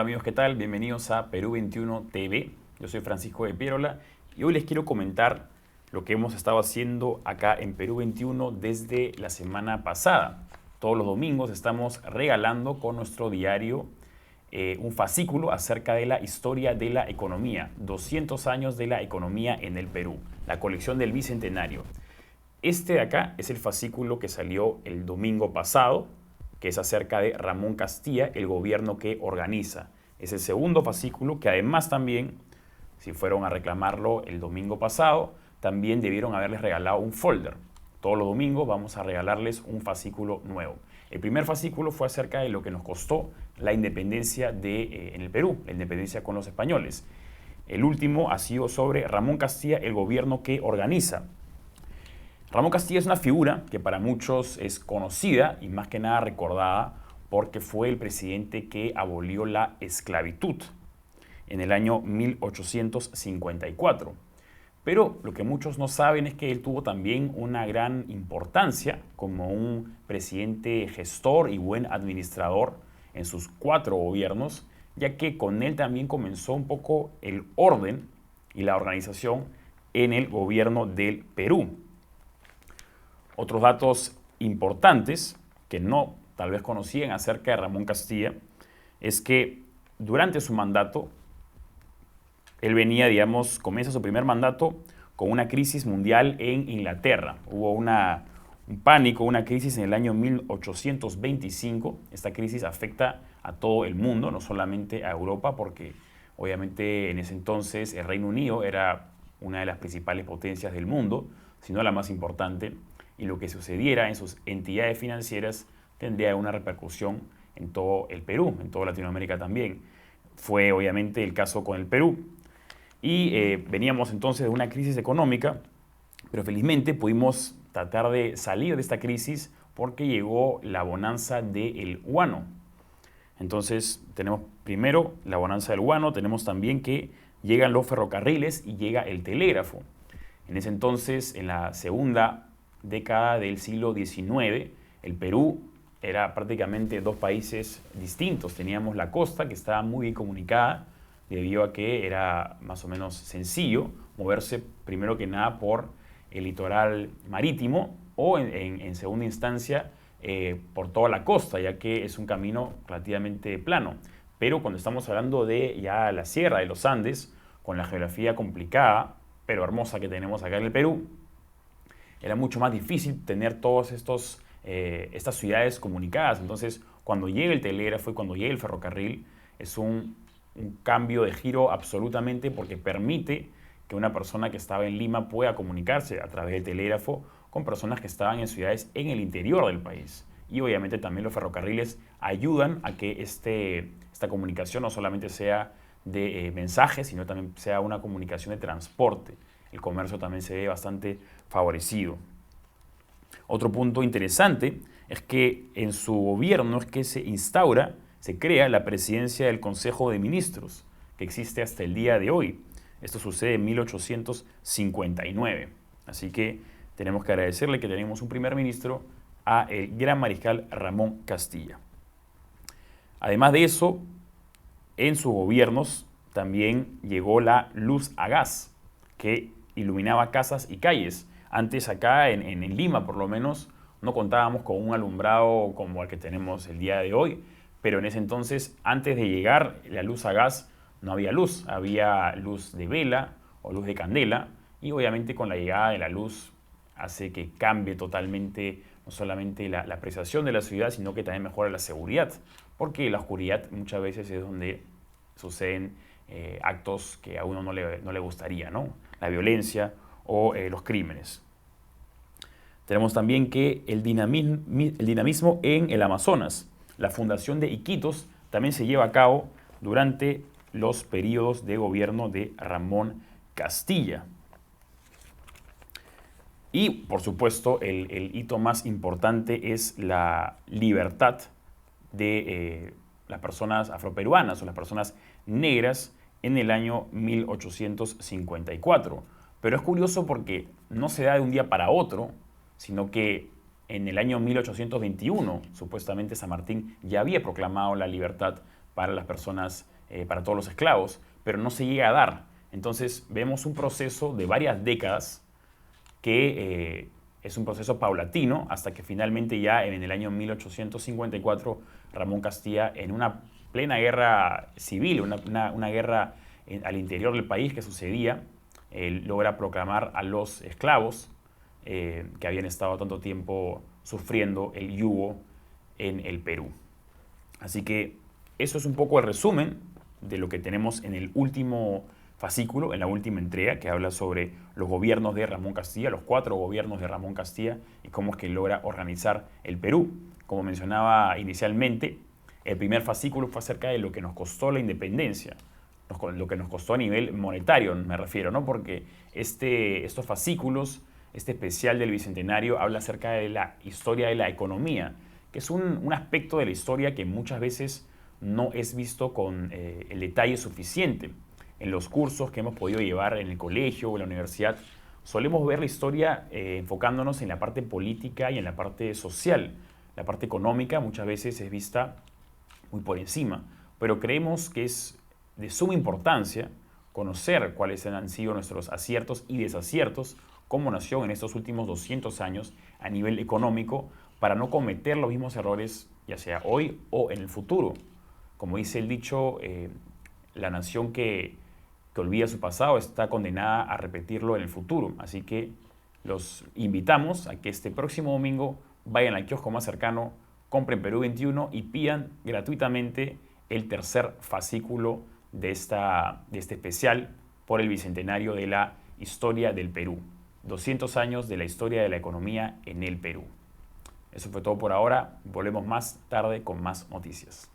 Hola amigos, ¿qué tal? Bienvenidos a Perú 21 TV. Yo soy Francisco de Pierola y hoy les quiero comentar lo que hemos estado haciendo acá en Perú 21 desde la semana pasada. Todos los domingos estamos regalando con nuestro diario un fascículo acerca de la historia de la economía, 200 años de la economía en el Perú, la colección del Bicentenario. Este de acá es el fascículo que salió el domingo pasado, que es acerca de Ramón Castilla, el gobierno que organiza. Es el segundo fascículo que además también, si fueron a reclamarlo el domingo pasado, también debieron haberles regalado un folder. Todos los domingos vamos a regalarles un fascículo nuevo. El primer fascículo fue acerca de lo que nos costó la independencia en el Perú, la independencia con los españoles. El último ha sido sobre Ramón Castilla, el gobierno que organiza. Ramón Castilla es una figura que para muchos es conocida y más que nada recordada porque fue el presidente que abolió la esclavitud en el año 1854. Pero lo que muchos no saben es que él tuvo también una gran importancia como un presidente gestor y buen administrador en sus 4 gobiernos, ya que con él también comenzó un poco el orden y la organización en el gobierno del Perú. Otros datos importantes que no tal vez conocían acerca de Ramón Castilla es que durante su mandato, él venía, comienza su primer mandato con una crisis mundial en Inglaterra. Hubo un pánico, una crisis en el año 1825. Esta crisis afecta a todo el mundo, no solamente a Europa, porque obviamente en ese entonces el Reino Unido era una de las principales potencias del mundo, sino la más importante. Y lo que sucediera en sus entidades financieras tendría una repercusión en todo el Perú, en toda Latinoamérica también. Fue obviamente el caso con el Perú. Y veníamos entonces de una crisis económica, pero felizmente pudimos tratar de salir de esta crisis porque llegó la bonanza del guano. Entonces tenemos primero la bonanza del guano, tenemos también que llegan los ferrocarriles y llega el telégrafo. En ese entonces, en la segunda década del siglo XIX, el Perú era prácticamente 2 países distintos. Teníamos la costa, que estaba muy bien comunicada, debido a que era más o menos sencillo moverse primero que nada por el litoral marítimo o en segunda instancia por toda la costa, ya que es un camino relativamente plano. Pero cuando estamos hablando de ya la sierra de los Andes, con la geografía complicada pero hermosa que tenemos acá en el Perú, era mucho más difícil tener todas estas ciudades comunicadas. Entonces, cuando llega el telégrafo y cuando llega el ferrocarril, es un cambio de giro absolutamente, porque permite que una persona que estaba en Lima pueda comunicarse a través del telégrafo con personas que estaban en ciudades en el interior del país. Y obviamente también los ferrocarriles ayudan a que esta comunicación no solamente sea de mensajes, sino también sea una comunicación de transporte. El comercio también se ve bastante favorecido. Otro punto interesante es que en su gobierno es que se crea la presidencia del Consejo de Ministros, que existe hasta el día de hoy. Esto sucede en 1859. Así que tenemos que agradecerle que tenemos un primer ministro, a el gran mariscal Ramón Castilla. Además de eso, en sus gobiernos también llegó la luz a gas, que iluminaba casas y calles. Antes acá en Lima, por lo menos, no contábamos con un alumbrado como el que tenemos el día de hoy, pero en ese entonces, antes de llegar la luz a gas, no había luz de vela o luz de candela, y obviamente con la llegada de la luz hace que cambie totalmente no solamente la apreciación de la ciudad, sino que también mejora la seguridad, porque la oscuridad muchas veces es donde suceden actos que a uno no le gustaría, ¿no? La violencia o los crímenes. Tenemos también que el dinamismo en el Amazonas. La fundación de Iquitos también se lleva a cabo durante los periodos de gobierno de Ramón Castilla. Y, por supuesto, el hito más importante es la libertad de las personas afroperuanas o las personas negras en el año 1854. Pero es curioso porque no se da de un día para otro, sino que en el año 1821, supuestamente San Martín ya había proclamado la libertad para las personas para todos los esclavos, pero no se llega a dar. Entonces vemos un proceso de varias décadas que es un proceso paulatino hasta que finalmente ya en el año 1854 Ramón Castilla, en una plena guerra civil, una guerra al interior del país que sucedía, logra proclamar a los esclavos que habían estado tanto tiempo sufriendo el yugo en el Perú. Así que eso es un poco el resumen de lo que tenemos en el último fascículo, en la última entrega, que habla sobre los gobiernos de Ramón Castilla, los 4 gobiernos de Ramón Castilla y cómo es que logra organizar el Perú. Como mencionaba inicialmente, el primer fascículo fue acerca de lo que nos costó la independencia, lo que nos costó a nivel monetario, me refiero, ¿no? Porque estos fascículos, este especial del Bicentenario, habla acerca de la historia de la economía, que es un aspecto de la historia que muchas veces no es visto con el detalle suficiente. En los cursos que hemos podido llevar en el colegio o en la universidad, solemos ver la historia enfocándonos en la parte política y en la parte social. La parte económica muchas veces es vista muy por encima, pero creemos que es de suma importancia conocer cuáles han sido nuestros aciertos y desaciertos como nación en estos últimos 200 años a nivel económico para no cometer los mismos errores, ya sea hoy o en el futuro. Como dice el dicho, la nación que olvida su pasado está condenada a repetirlo en el futuro. Así que los invitamos a que este próximo domingo vayan al kiosco más cercano, compren Perú 21 y pidan gratuitamente el tercer fascículo de este especial por el Bicentenario de la historia del Perú. 200 años de la historia de la economía en el Perú. Eso fue todo por ahora. Volvemos más tarde con más noticias.